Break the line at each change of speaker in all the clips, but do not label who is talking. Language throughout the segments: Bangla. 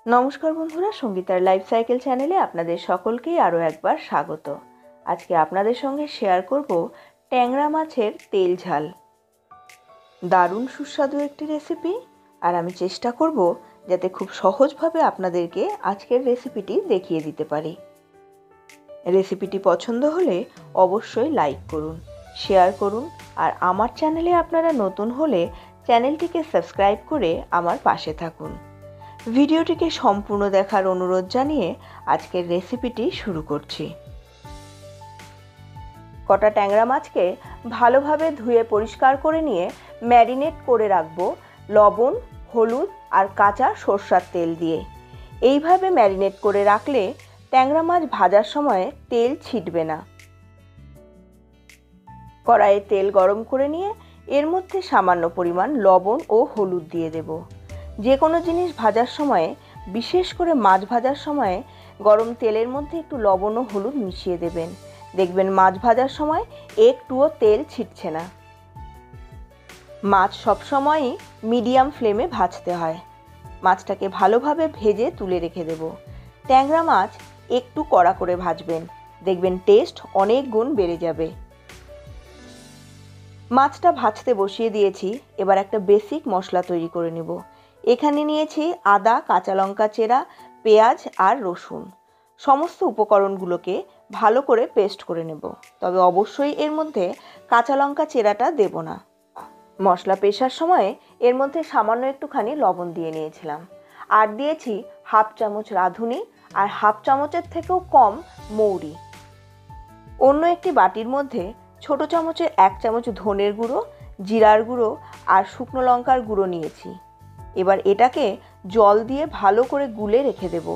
নমস্কার বন্ধুরা, সঙ্গীতার লাইফ সাইকেল চ্যানেলে আপনাদের সকলকেই আরও একবার স্বাগত। আজকে আপনাদের সঙ্গে শেয়ার করব ট্যাংরা মাছের তেল ঝাল। দারুণ সুস্বাদু একটি রেসিপি, আর আমি চেষ্টা করব যাতে খুব সহজভাবে আপনাদেরকে আজকের রেসিপিটি দেখিয়ে দিতে পারি। রেসিপিটি পছন্দ হলে অবশ্যই লাইক করুন, শেয়ার করুন, আর আমার চ্যানেলে আপনারা নতুন হলে চ্যানেলটিকে সাবস্ক্রাইব করে আমার পাশে থাকুন। ভিডিওটিকে সম্পূর্ণ দেখার অনুরোধ জানিয়ে আজকের রেসিপিটি শুরু করছি। কটা ট্যাংরা মাছকে ভালোভাবে ধুয়ে পরিষ্কার করে নিয়ে ম্যারিনেট করে রাখবো লবণ, হলুদ আর কাঁচা সরষের তেল দিয়ে। এইভাবে ম্যারিনেট করে রাখলে ট্যাংরা মাছ ভাজার সময় তেল ছিটবে না। কড়াইয়ে তেল গরম করে নিয়ে এর মধ্যে সামান্য পরিমাণ লবণ ও হলুদ দিয়ে দেব। যে কোনো জিনিস ভাজার সময়ে, বিশেষ করে মাছ ভাজার সময়ে গরম তেলের মধ্যে একটু লবণ ও হলুদ মিশিয়ে দেবেন। দেখবেন মাছ ভাজার সময় একটুও তেল ছিটছে না। মাছ সবসময়ই মিডিয়াম ফ্লেমে ভাজতে হয়। মাছটাকে ভালোভাবে ভেজে তুলে রেখে দেব। ট্যাংরা মাছ একটু কড়া করে ভাজবেন, দেখবেন টেস্ট অনেক গুণ বেড়ে যাবে। মাছটা ভাজতে বসিয়ে দিয়েছি। এবার একটা বেসিক মশলা তৈরি করে নেব। এখানে নিয়েছি আদা, কাঁচা লঙ্কা চেরা, পেঁয়াজ আর রসুন। সমস্ত উপকরণগুলোকে ভালো করে পেস্ট করে নেব, তবে অবশ্যই এর মধ্যে কাঁচা লঙ্কা চেরাটা দেব না। মশলা পেশার সময়ে এর মধ্যে সামান্য একটুখানি লবণ দিয়ে নিয়েছিলাম, আর দিয়েছি হাফ চামচ রাঁধুনি আর হাফ চামচের থেকেও কম মৌরি। অন্য একটি বাটির মধ্যে ছোট চামচের 1 চামচ ধনের গুঁড়ো, জিরার গুঁড়ো আর শুকনো লঙ্কার গুঁড়ো নিয়েছি। এবার এটাকে জল দিয়ে ভালো করে গুলে রেখে দেব।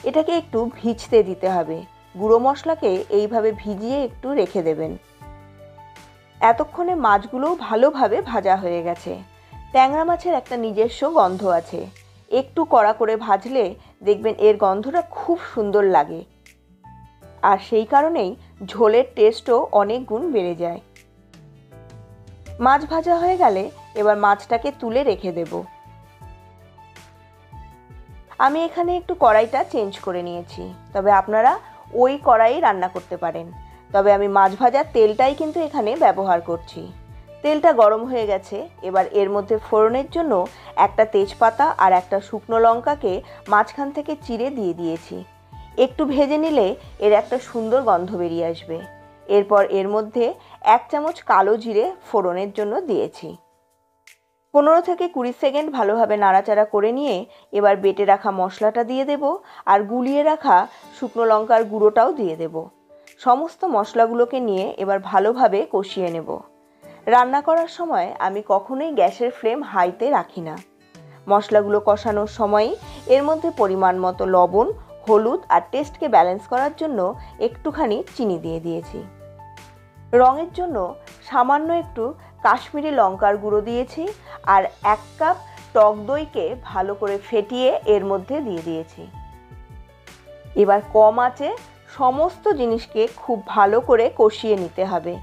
এটাকে একটু ভিজতে দিতে হবে। গুঁড়ো মশলাকে এইভাবে ভিজিয়ে একটু রেখে দেবেন। এতক্ষণে মাছগুলোও ভালোভাবে ভাজা হয়ে গেছে। ট্যাংরা মাছের একটা নিজস্ব গন্ধ আছে। একটু কড়া করে ভাজলে দেখবেন এর গন্ধটা খুব সুন্দর লাগে, আর সেই কারণেই ঝোলের টেস্টও অনেক গুণ বেড়ে যায়। মাছ ভাজা হয়ে গেলে এবার মাছটাকে তুলে রেখে দেব। আমি এখানে একটু কড়াইটা চেঞ্জ করে নিয়েছি, তবে আপনারা ওই কড়াই রান্না করতে পারেন। তবে আমি মাছ ভাজার তেলটাই কিন্তু এখানে ব্যবহার করছি। তেলটা গরম হয়ে গেছে। এবার এর মধ্যে ফোড়নের জন্য একটা তেজপাতা আর একটা শুকনো লঙ্কাকে মাঝখান থেকে চিড়ে দিয়ে দিয়েছি। একটু ভেজে নিলে এর একটা সুন্দর গন্ধ বেরিয়ে আসবে। এরপর এর মধ্যে 1 চামচ কালো জিরে ফোড়নের জন্য দিয়েছি। 15 থেকে 20 সেকেন্ড ভালোভাবে নাড়াচাড়া করে নিয়ে এবার বেটে রাখা মশলাটা দিয়ে দেব, আর গুলিয়ে রাখা শুকনো লঙ্কার গুঁড়োটাও দিয়ে দেব। সমস্ত মশলাগুলোকে নিয়ে এবার ভালোভাবে কষিয়ে নেব। রান্না করার সময় আমি কখনোই গ্যাসের ফ্লেম হাইতে রাখি না। মশলাগুলো কষানোর সময়ই এর মধ্যে পরিমাণ মতো লবণ, হলুদ আর টেস্টকে ব্যালেন্স করার জন্য একটুখানি চিনি দিয়ে দিয়েছি। রঙের জন্য সামান্য একটু কাশ্মীরি লঙ্কার গুঁড়ো দিয়েছি, আর 1 কাপ টক দইকে ভালো করে ফেটিয়ে এর মধ্যে দিয়ে দিয়েছি। এবার কম আঁচে সমস্ত জিনিসকে খুব ভালো করে কষিয়ে নিতে হবে।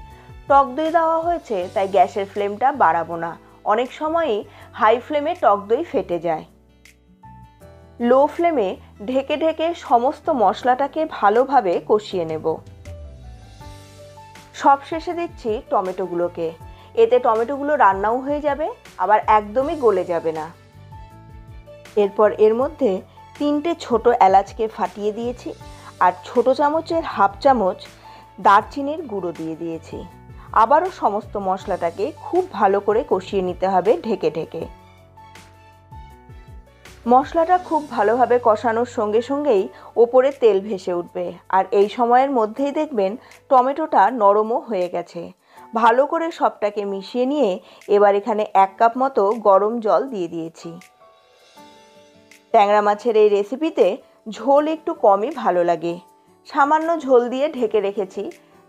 টক দই দেওয়া হয়েছে তাই গ্যাসের ফ্লেমটা বাড়াবো না। অনেক সময়ই হাই ফ্লেমে টক দই ফেটে যায়। লো ফ্লেমে ঢেকে ঢেকে সমস্ত মশলাটাকে ভালোভাবে কষিয়ে নেব। সব শেষে দিচ্ছি টমেটোগুলোকে। এতে টমেটোগুলো রান্নাও হয়ে যাবে, আবার একদমই গলে যাবে না। এরপর এর মধ্যে 3টে ছোট এলাচকে ফাটিয়ে দিয়েছি, আর ছোট চামচের হাফ চামচ দারচিনির গুঁড়ো দিয়ে দিয়েছি। আবারও সমস্ত মশলাটাকে খুব ভালো করে কষিয়ে নিতে হবে ঢেকে ঢেকে। মশলাটা খুব ভালোভাবে কষানোর সঙ্গে সঙ্গেই ওপরে তেল ভেসে উঠবে, আর এই সময়ের মধ্যেই দেখবেন টমেটোটা নরমও হয়ে গেছে। ভালো করে সবটাকে মিশিয়ে নিয়ে এবার এখানে 1 কাপ মতো গরম জল দিয়ে দিয়েছি। ট্যাংরা মাছের এই রেসিপিতে ঝোল একটু কমই ভালো লাগে। সামান্য ঝোল দিয়ে ঢেকে রেখেছি।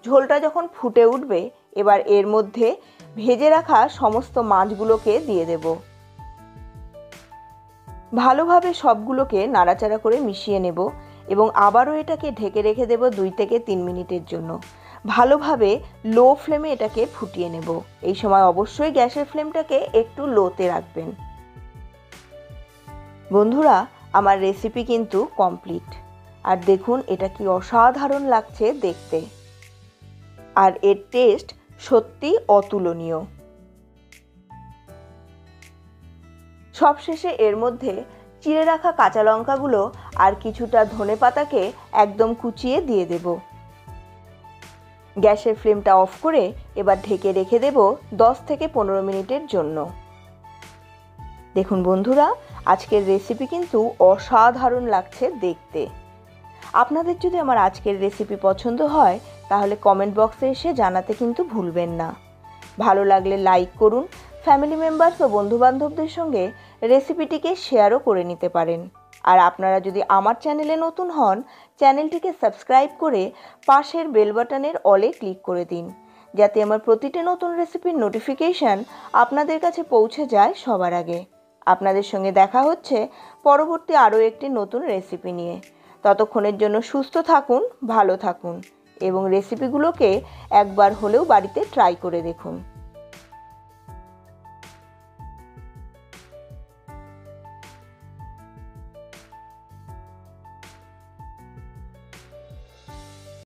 ঝোলটা যখন ফুটে উঠবে এবার এর মধ্যে ভেজে রাখা সমস্ত মাছগুলোকে দিয়ে দেব। ভালোভাবে সবগুলোকে নাড়াচাড়া করে মিশিয়ে নেব, এবং আবারও এটাকে ঢেকে রেখে দেব 2 থেকে 3 মিনিটের জন্য। ভালোভাবে লো ফ্লেমে এটাকে ফুটিয়ে নেব। এই সময় অবশ্যই গ্যাসের ফ্লেমটাকে একটু লোতে রাখবেন। বন্ধুরা, আমার রেসিপি কিন্তু কমপ্লিট। আর দেখুন এটা কি অসাধারণ লাগছে দেখতে, আর এর টেস্ট সত্যি অতুলনীয়। সবশেষে এর মধ্যে চিড়ে রাখা কাঁচা লঙ্কাগুলো আর কিছুটা ধনেপাতাকে একদম কুচিয়ে দিয়ে দেব। গ্যাসের ফ্লেমটা অফ করে এবার ঢেকে রেখে দেব 10 থেকে 15 মিনিটের জন্য। দেখুন বন্ধুরা, আজকের রেসিপি কিন্তু অসাধারণ লাগছে দেখতে। আপনাদের যদি আমার আজকের রেসিপি পছন্দ হয় তাহলে কমেন্ট বক্সে এসে জানাতে কিন্তু ভুলবেন না। ভালো লাগলে লাইক করুন, ফ্যামিলি মেম্বার্স ও বন্ধুবান্ধবদের সঙ্গে রেসিপিটিকে শেয়ারও করে নিতে পারেন। আর আপনারা যদি আমার চ্যানেলে নতুন হন, চ্যানেলটিকে সাবস্ক্রাইব করে পাশের বেল বাটনের অলে ক্লিক করে দিন, যাতে আমার প্রতিটি নতুন রেসিপির নোটিফিকেশান আপনাদের কাছে পৌঁছে যায় সবার আগে। আপনাদের সঙ্গে দেখা হচ্ছে পরবর্তী আরও একটি নতুন রেসিপি নিয়ে। ততক্ষণের জন্য সুস্থ থাকুন, ভালো থাকুন এবং রেসিপিগুলোকে একবার হলেও বাড়িতে ট্রাই করে দেখুন।